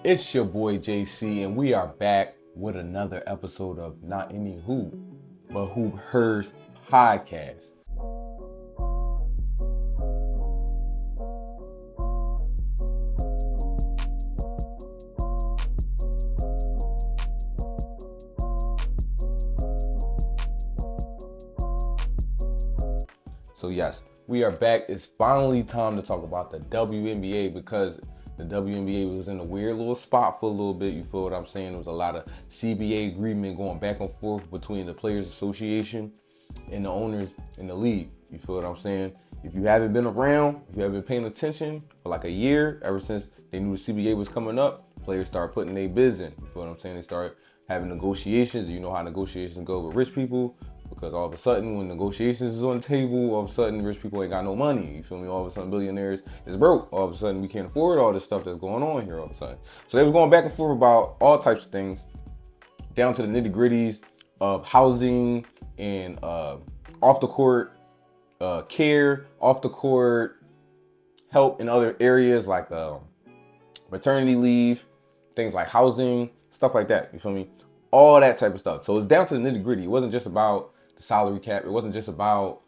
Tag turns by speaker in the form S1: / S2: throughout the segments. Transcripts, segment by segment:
S1: It's your boy JC, and we are back with another episode of Not Any Hoop, but Hoop Hers podcast. So yes, we are back. It's finally time to talk about the WNBA because the WNBA was in a weird little spot for a little bit. You feel what I'm saying? There was a lot of CBA agreement going back and forth between the Players Association and the owners in the league. You feel what I'm saying? If you haven't been around, if you haven't been paying attention for like a year, ever since they knew the CBA was coming up, players start putting their bids in. You feel what I'm saying? They start having negotiations. You know how negotiations go with rich people. Because all of a sudden, when negotiations is on the table, all of a sudden, rich people ain't got no money. You feel me? All of a sudden, billionaires is broke. All of a sudden, we can't afford all this stuff that's going on here all of a sudden. So they was going back and forth about all types of things, down to the nitty gritties of housing and off the court care, off the court help in other areas like maternity leave, things like housing, stuff like that. You feel me? All that type of stuff. So it's down to the nitty gritty. It wasn't just about the salary cap. It wasn't just about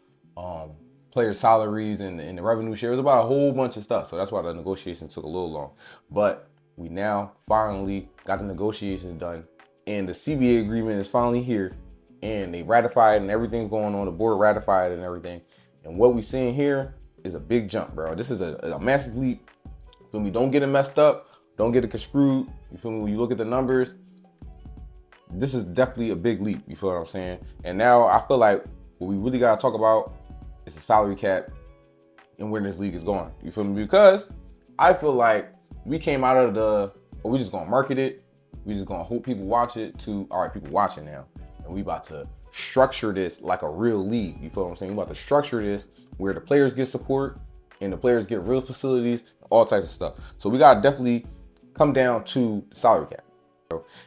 S1: player salaries and the revenue share. It was about a whole bunch of stuff. So that's why the negotiations took a little long. But we now finally got the negotiations done. And the CBA agreement is finally here. And they ratified and everything's going on. The board ratified and everything. And what we're seeing here is a big jump, bro. This is a massive leap. You feel me? Don't get it messed up. Don't get it screwed. You feel me? When you look at the numbers, this is definitely a big leap, you feel what I'm saying? And now I feel like what we really got to talk about is the salary cap and where this league is going. You feel me? Because I feel like we came out of we just going to market it. We just going to hope people watch it to, all right, people watching now. And we about to structure this like a real league. You feel what I'm saying? We about to structure this where the players get support and the players get real facilities, all types of stuff. So we got to definitely come down to the salary cap.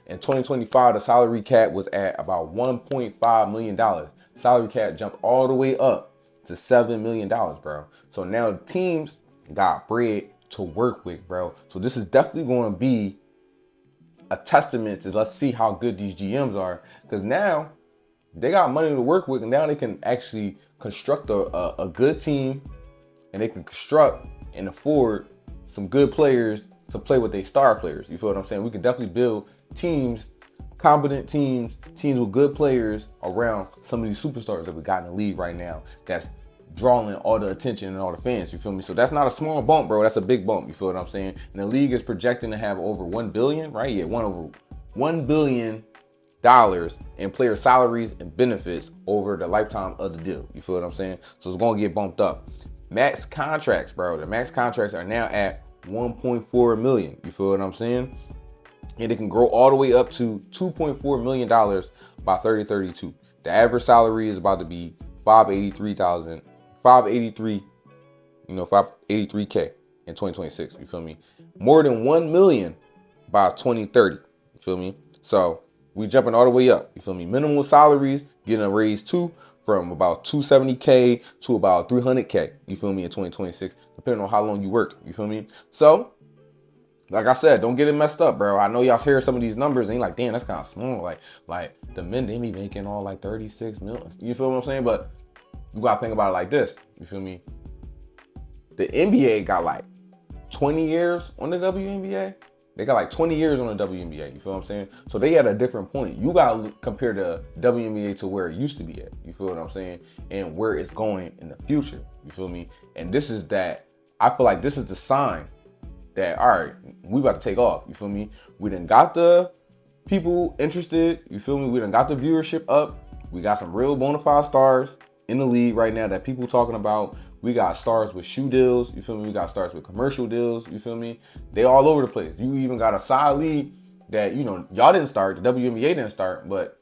S1: In 2025, the salary cap was at about $1.5 million. Salary cap jumped all the way up to $7 million, bro. So now teams got bread to work with, bro. So this is definitely going to be a testament to let's see how good these GMs are. Because now they got money to work with, and now they can actually construct a good team, and they can construct and afford some good players to play with their star players. You feel what I'm saying? We can definitely build teams, competent teams with good players around some of these superstars that we got in the league right now that's drawing all the attention and all the fans. You feel me? So that's not a small bump, bro. That's a big bump. You feel what I'm saying? And the league is projecting to have over $1 billion, right? Yeah, over $1 billion in player salaries and benefits over the lifetime of the deal. You feel what I'm saying? So it's going to get bumped up. Max contracts, bro. The max contracts are now at $1.4 million. You feel what I'm saying? And it can grow all the way up to $2.4 million by 2032. The average salary is about to be $583K in 2026. You feel me? More than $1 million by 2030. You feel me? So we jumping all the way up. You feel me? Minimum salaries getting a raise too, from about $270K to about $300K. You feel me? In 2026, depending on how long you worked. You feel me? So, like I said, don't get it messed up, bro. I know y'all hear some of these numbers and you're like, damn, that's kind of small. Like the men, they be making all like 36 million. You feel what I'm saying? But you gotta think about it like this. You feel me? The NBA got like 20 years on the WNBA. They got like 20 years on the WNBA. You feel what I'm saying? So they at a different point. You gotta compare the WNBA to where it used to be at. You feel what I'm saying? And where it's going in the future. You feel me? And this is that. I feel like this is the sign that, all right, we about to take off. You feel me? We done got the people interested. You feel me? We done got the viewership up. We got some real bona fide stars in the league right now that people talking about. We got stars with shoe deals. You feel me? We got stars with commercial deals. You feel me? They all over the place. You even got a side league that, you know, y'all didn't start. The WNBA didn't start, but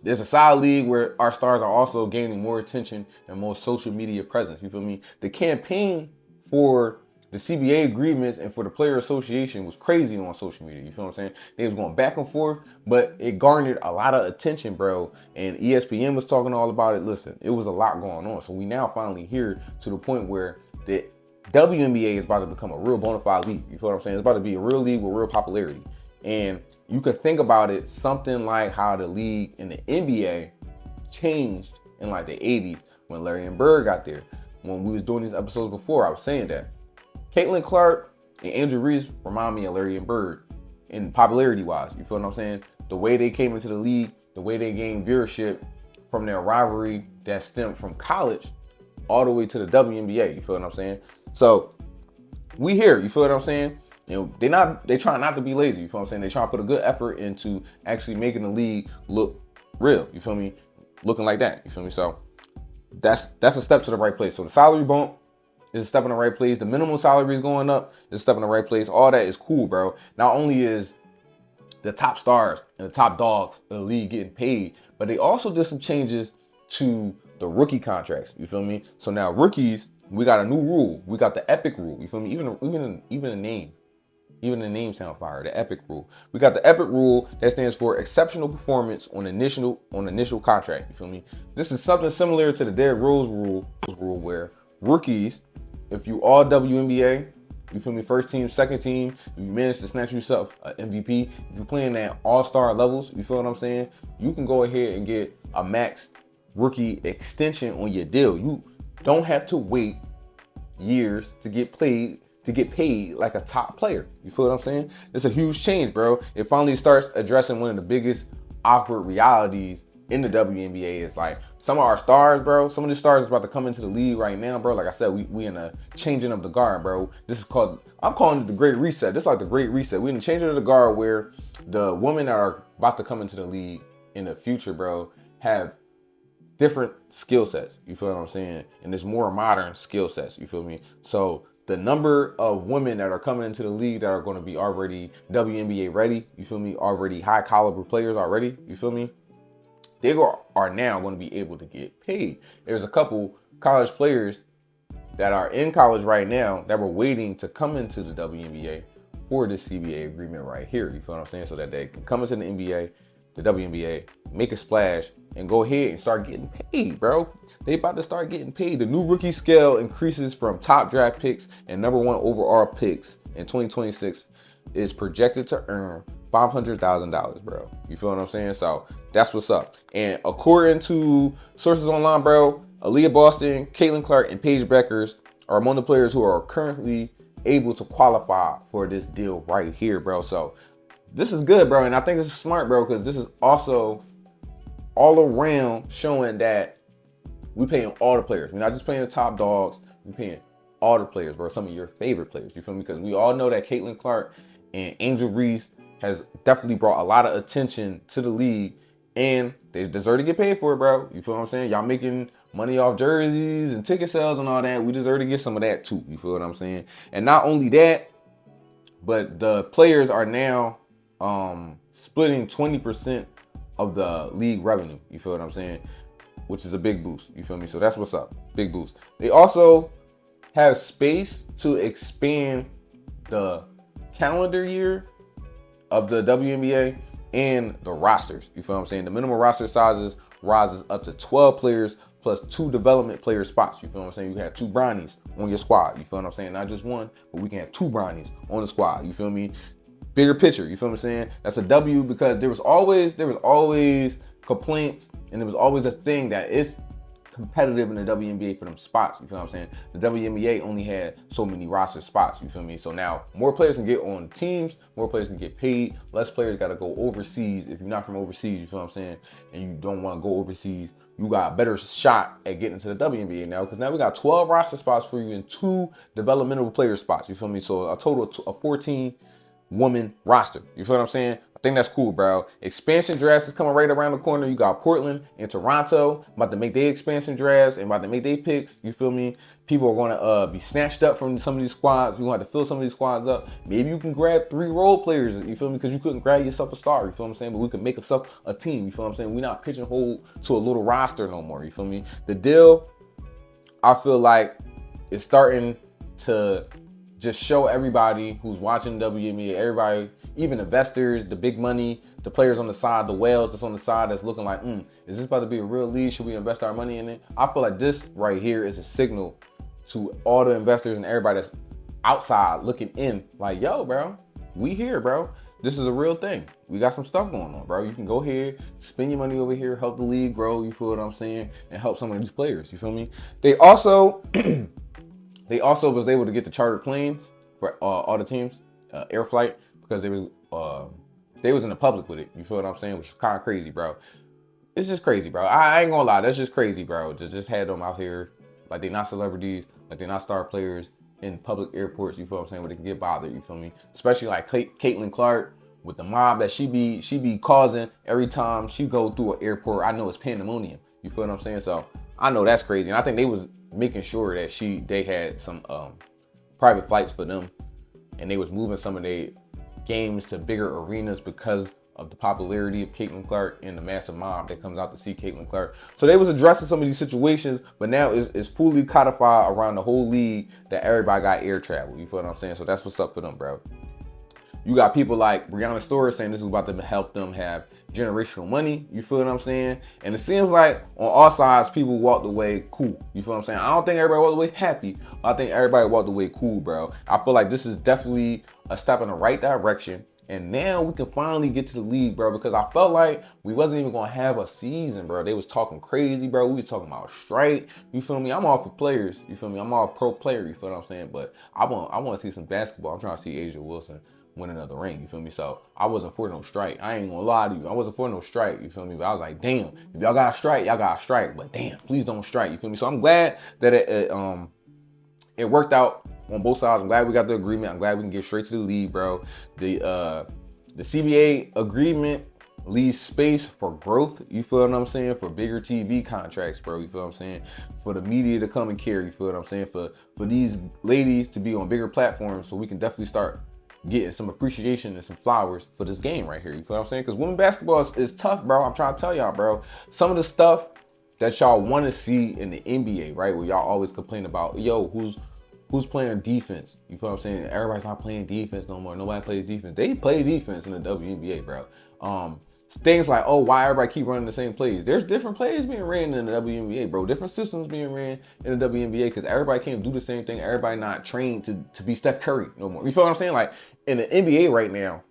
S1: there's a side league where our stars are also gaining more attention and more social media presence. You feel me? The campaign for the CBA agreements and for the player association was crazy on social media. You feel what I'm saying? They was going back and forth, but it garnered a lot of attention, bro. And ESPN was talking all about it. Listen, it was a lot going on. So we now finally here to the point where the WNBA is about to become a real bona fide league. You feel what I'm saying? It's about to be a real league with real popularity. And you could think about it something like how the league in the NBA changed in like the 80s when Larry and Bird got there. When we was doing these episodes before, I was saying that Caitlin Clark and Andrew Reese remind me of Larry and Bird in popularity wise. You feel what I'm saying? The way they came into the league, the way they gained viewership from their rivalry that stemmed from college all the way to the WNBA. You feel what I'm saying? So we here. You feel what I'm saying? You know, they try not to be lazy. You feel what I'm saying? They try to put a good effort into actually making the league look real. You feel me? Looking like that. You feel me? So that's a step to the right place. So the salary bump is a step in the right place. The minimum salary is going up. Is a step in the right place. All that is cool, bro. Not only is the top stars and the top dogs of the league getting paid, but they also did some changes to the rookie contracts. You feel me? So now rookies, we got a new rule. We got the epic rule. You feel me? Even the name. Even the name sound fire, the epic rule. We got the epic rule that stands for exceptional performance on initial contract. You feel me? This is something similar to the Derrick Rose rule where rookies, if you all WNBA, you feel me, first team, second team, if you manage to snatch yourself an MVP, if you're playing at all-star levels, you feel what I'm saying? You can go ahead and get a max rookie extension on your deal. You don't have to wait years to get paid like a top player. You feel what I'm saying? It's a huge change, bro. It finally starts addressing one of the biggest awkward realities in the WNBA. It's like some of our stars, bro. Some of the stars is about to come into the league right now, bro. Like I said, we in a changing of the guard, bro. I'm calling it the Great Reset. This is like the Great Reset. We in the changing of the guard where the women that are about to come into the league in the future, bro, have different skill sets. You feel what I'm saying? And there's more modern skill sets. You feel me? So the number of women that are coming into the league that are going to be already WNBA ready, you feel me, already high caliber players already, you feel me, they are now going to be able to get paid. There's a couple college players that are in college right now that were waiting to come into the WNBA for this CBA agreement right here, you feel what I'm saying, so that they can come into the NBA, the WNBA, make a splash, and go ahead and start getting paid, bro. They about to start getting paid. The new rookie scale increases from top draft picks and number 1 overall picks in 2026 is projected to earn $500,000, bro. You feel what I'm saying? So that's what's up. And according to sources online, bro, Aaliyah Boston, Caitlin Clark, and Paige Beckers are among the players who are currently able to qualify for this deal right here, bro. So this is good, bro. And I think this is smart, bro, because this is also all around showing that we paying all the players. We're not just paying the top dogs. We're paying all the players, bro. Some of your favorite players. You feel me? Because we all know that Caitlin Clark and Angel Reese has definitely brought a lot of attention to the league, and they deserve to get paid for it, bro. You feel what I'm saying? Y'all making money off jerseys and ticket sales and all that. We deserve to get some of that too. You feel what I'm saying? And not only that, but the players are now splitting 20% of the league revenue. You feel what I'm saying? Which is a big boost. You feel me? So that's what's up. Big boost. They also have space to expand the calendar year of the WNBA and the rosters. You feel what I'm saying? The minimum roster sizes rises up to 12 players plus 2 development player spots. You feel what I'm saying? You have 2 brownies on your squad. You feel what I'm saying? Not just one, but we can have 2 brownies on the squad. You feel me? Bigger picture. You feel what I'm saying? That's a W because there was always complaints, and there was always a thing that it's competitive in the WNBA for them spots. You feel what I'm saying? The WNBA only had so many roster spots. You feel me? So now more players can get on teams, more players can get paid, less players got to go overseas. If you're not from overseas, you feel what I'm saying, and you don't want to go overseas, you got a better shot at getting to the WNBA now, because now we got 12 roster spots for you and 2 developmental player spots. You feel me? So a total of 14 woman roster. You feel what I'm saying? I think that's cool, bro. Expansion drafts is coming right around the corner. You got Portland and Toronto about to make their expansion drafts and about to make their picks. You feel me? People are going to be snatched up from some of these squads. You're going to have to fill some of these squads up. Maybe you can grab 3 role players. You feel me? Because you couldn't grab yourself a star. You feel what I'm saying? But we could make ourselves a team. You feel what I'm saying? We're not pigeonholed to a little roster no more. You feel me? The deal, I feel like, is starting to just show everybody who's watching WNBA, everybody, even investors, the big money, the players on the side, the whales that's on the side that's looking like, is this about to be a real league? Should we invest our money in it? I feel like this right here is a signal to all the investors and everybody that's outside looking in, like, yo, bro, we here, bro. This is a real thing. We got some stuff going on, bro. You can go here, spend your money over here, help the league grow, you feel what I'm saying, and help some of these players, you feel me? They also was able to get the chartered planes for all the teams, air flight, because they was in the public with it, you feel what I'm saying, which is kind of crazy, bro. It's just crazy, bro. I ain't gonna lie, that's just crazy, bro. Just had them out here like they're not celebrities, like they're not star players in public airports, you feel what I'm saying, where they can get bothered, you feel me? Especially like Caitlin Clark with the mob that she be causing every time she go through an airport. I know it's pandemonium, you feel what I'm saying? So I know that's crazy, and I think they was making sure that they had some private flights for them, and they was moving some of their games to bigger arenas because of the popularity of Caitlin Clark and the massive mob that comes out to see Caitlin Clark. So they was addressing some of these situations, but now it's fully codified around the whole league that everybody got air travel. You feel what I'm saying? So that's what's up for them, bro. You got people like Breonna Stewart saying this is about to help them have generational money. You feel what I'm saying? And it seems like on all sides, people walked away cool. You feel what I'm saying? I don't think everybody walked away happy. I think everybody walked away cool, bro. I feel like this is definitely a step in the right direction. And now we can finally get to the league, bro, because I felt like we wasn't even going to have a season, bro. They was talking crazy, bro. We was talking about strike. You feel me? I'm all for players. You feel me? I'm all pro player. You feel what I'm saying? But I want to see some basketball. I'm trying to see Asia Wilson win another ring. You feel me? So I wasn't for no strike. I ain't going to lie to you. I wasn't for no strike. You feel me? But I was like, damn, if y'all got to strike, y'all got to strike. But damn, please don't strike. You feel me? So I'm glad that it worked out on both sides. I'm glad we got the agreement. I'm glad we can get straight to the league, bro. The CBA agreement leaves space for growth. You feel what I'm saying? For bigger TV contracts, bro. You feel what I'm saying? For the media to come and care. You feel what I'm saying? For these ladies to be on bigger platforms, so we can definitely start getting some appreciation and some flowers for this game right here. You feel what I'm saying? Because women basketball is tough, bro. I'm trying to tell y'all, bro. Some of the stuff that y'all want to see in the NBA, right? Where y'all always complain about, yo, who's playing defense? You feel what I'm saying? Everybody's not playing defense no more. Nobody plays defense. They play defense in the WNBA, bro. Things like, oh, why everybody keep running the same plays? There's different plays being ran in the WNBA, bro. Different systems being ran in the WNBA because everybody can't do the same thing. Everybody not trained to be Steph Curry no more. You feel what I'm saying? Like in the NBA right now,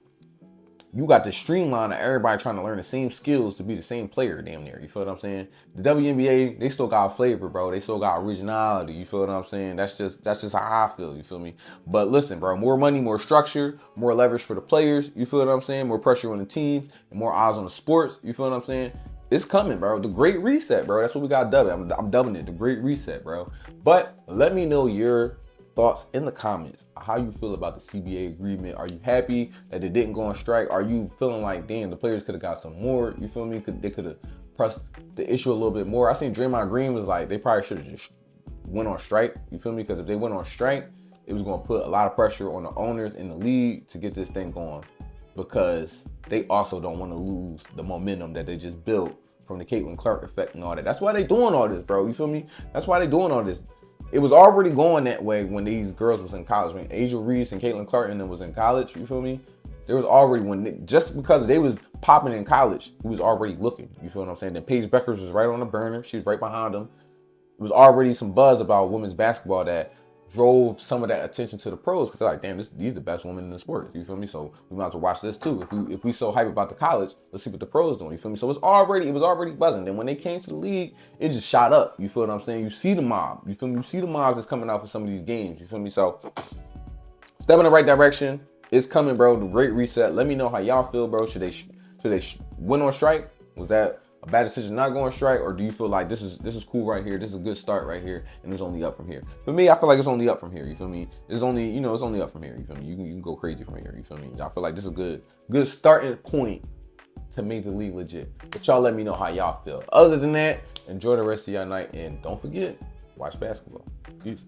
S1: you got the streamline of everybody trying to learn the same skills to be the same player damn near. You feel what I'm saying? The WNBA, they still got flavor, bro. They still got originality. You feel what I'm saying? That's just how I feel. You feel me? But listen, bro, more money, more structure, more leverage for the players. You feel what I'm saying? More pressure on the team and more eyes on the sports. You feel what I'm saying? It's coming, bro. The Great Reset, bro. That's what we got dubbed. I'm dubbing it the Great Reset, bro. But let me know your thoughts in the comments. How you feel about the CBA agreement? Are you happy that it didn't go on strike? Are you feeling like, damn, the players could have got some more? You feel me? They could have pressed the issue a little bit more. I seen Draymond Green was like, they probably should have just went on strike. You feel me? Because if they went on strike, it was going to put a lot of pressure on the owners in the league to get this thing going, because they also don't want to lose the momentum that they just built from the Caitlin Clark effect and all that. That's why they doing all this, bro. You feel me? That's why they doing all this. It was already going that way when these girls was in college. When Asia Reese and Caitlin Clark and them was in college, you feel me? There was already, just because they was popping in college, he was already looking. You feel what I'm saying? Then Paige Beckers was right on the burner. She was right behind him. It was already some buzz about women's basketball that drove some of that attention to the pros, because they're like, damn, these the best women in the sport. You feel me? So we might as well watch this too. If we so hype about the college, let's see what the pros doing. You feel me? So it was already buzzing. Then when they came to the league, it just shot up. You feel what I'm saying? You see the mob. You feel me? You see the mobs that's coming out for some of these games. You feel me? So step in the right direction. It's coming, bro. The Great Reset. Let me know how y'all feel, bro. Should they win on strike? Was that a bad decision not going strike, or do you feel like this is cool right here? This is a good start right here, and it's only up from here. For me, I feel like it's only up from here. You feel me? It's only up from here. You feel me? You can go crazy from here. You feel me? I feel like this is a good starting point to make the league legit. But y'all let me know how y'all feel. Other than that, enjoy the rest of your night, and don't forget, watch basketball. Peace.